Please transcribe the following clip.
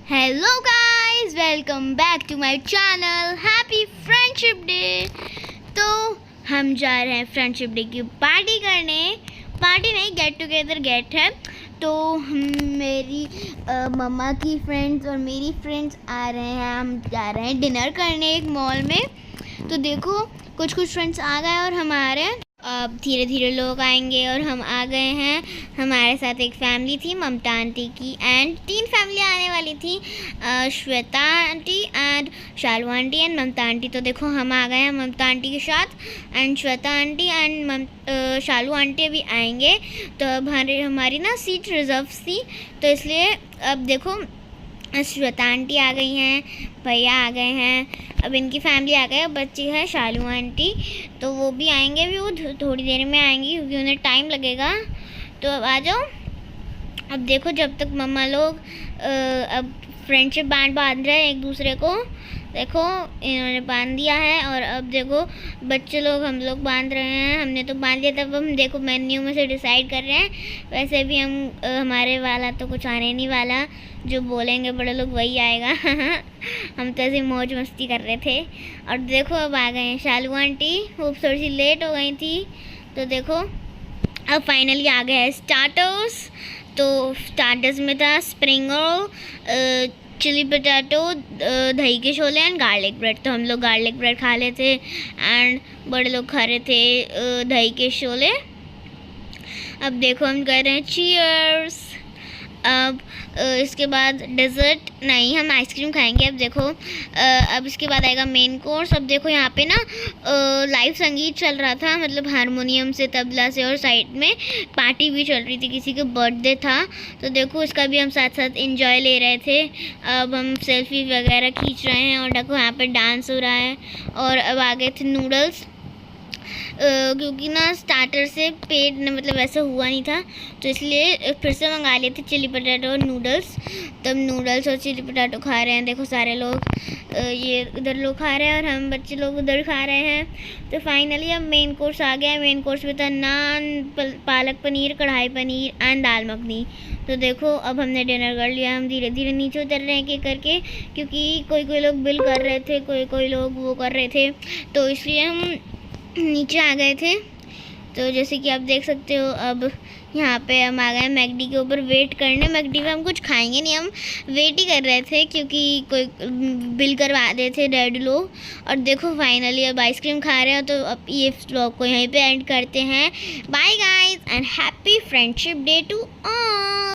Hello guys, welcome back to my channel. Happy friendship day. तो हम जा रहे हैं फ्रेंडशिप डे की पार्टी करने। पार्टी नहीं, गेट टुगेदर गेट है। तो मेरी मम्मा की फ्रेंड्स और मेरी फ्रेंड्स आ रहे हैं। हम जा रहे हैं डिनर करने एक मॉल में। तो देखो कुछ फ्रेंड्स आ गए और हम आ रहे हैं। अब धीरे धीरे लोग आएंगे और हम आ गए हैं। हमारे साथ एक फैमिली थी ममता आंटी की, एंड 3 फैमिली आने वाली थी, Shweta aunty and Shalu aunty and Mamta aunty. तो देखो हम आ गए हैं ममता आंटी के साथ, and Shweta aunty and Shalu aunty अभी आएंगे। तो अब हमारी ना सीट रिजर्व थी, तो इसलिए अब देखो श्वेता आंटी आ गई हैं, भैया आ गए हैं, अब इनकी फैमिली आ गई। अब बच्ची है शालू आंटी, तो वो भी आएंगे। भी वो थोड़ी देर में आएंगी क्योंकि उन्हें टाइम लगेगा। तो अब आ जाओ। अब देखो जब तक मम्मा लोग अब फ्रेंडशिप बैंड बांध रहे हैं एक दूसरे को। देखो इन्होंने बांध दिया है, और अब देखो बच्चे लोग हम लोग बांध रहे हैं। हमने तो बांध लिया, तब हम देखो मेन्यू में से डिसाइड कर रहे हैं। वैसे भी हम हमारे वाला तो कुछ आने नहीं वाला, जो बोलेंगे बड़े लोग वही आएगा। हम तो ऐसे मौज मस्ती कर रहे थे। और देखो अब आ गए हैं शालू आंटी। वो थोड़ी सी लेट हो गई थी, तो देखो अब फाइनली आ गए हैं स्टार्टर्स। तो स्टार्टर्स में था स्प्रिंग रोल, चिली पोटैटो, दही के शोले एंड गार्लिक ब्रेड। तो हम लोग गार्लिक ब्रेड खा रहे थे एंड बड़े लोग खा रहे थे दही के शोले। अब देखो हम कर रहे हैं चीयर्स। अब इसके बाद डेज़र्ट नहीं, हम आइसक्रीम खाएंगे। अब देखो अब इसके बाद आएगा मेन कोर्स। अब देखो यहाँ पे ना लाइव संगीत चल रहा था, मतलब हारमोनियम से, तबला से, और साइड में पार्टी भी चल रही थी, किसी का बर्थडे था। तो देखो इसका भी हम साथ साथ एंजॉय ले रहे थे। अब हम सेल्फी वगैरह खींच रहे हैं, और देखो यहाँ पे डांस हो रहा है। और अब आ गए थे नूडल्स, क्योंकि ना स्टार्टर से पेट मतलब ऐसा हुआ नहीं था, तो इसलिए फिर से मंगा लिए थे चिली पोटैटो और नूडल्स। तब नूडल्स और चिली पोटैटो खा रहे हैं। देखो सारे लोग ये इधर लोग खा रहे हैं और हम बच्चे लोग उधर खा रहे हैं। तो फाइनली अब मेन कोर्स आ गया है। मेन कोर्स में था नान, पालक पनीर, कढ़ाई पनीर एंड दाल मखनी। तो देखो अब हमने डिनर कर लिया। हम धीरे धीरे नीचे उतर रहे हैं एक करके, क्योंकि कोई लोग बिल कर रहे थे, कोई लोग वो कर रहे थे, तो इसलिए हम नीचे आ गए थे। तो जैसे कि आप देख सकते हो, अब यहाँ पे हम आ गए मैकडी के ऊपर वेट करने। मैकडी में हम कुछ खाएंगे नहीं, हम वेट ही कर रहे थे, क्योंकि कोई बिल करवा रहे थे डैडी लोग। और देखो फाइनली अब आइसक्रीम खा रहे हैं। तो अब ये व्लॉग को यहीं पे एंड करते हैं। Bye guys and happy friendship day to all.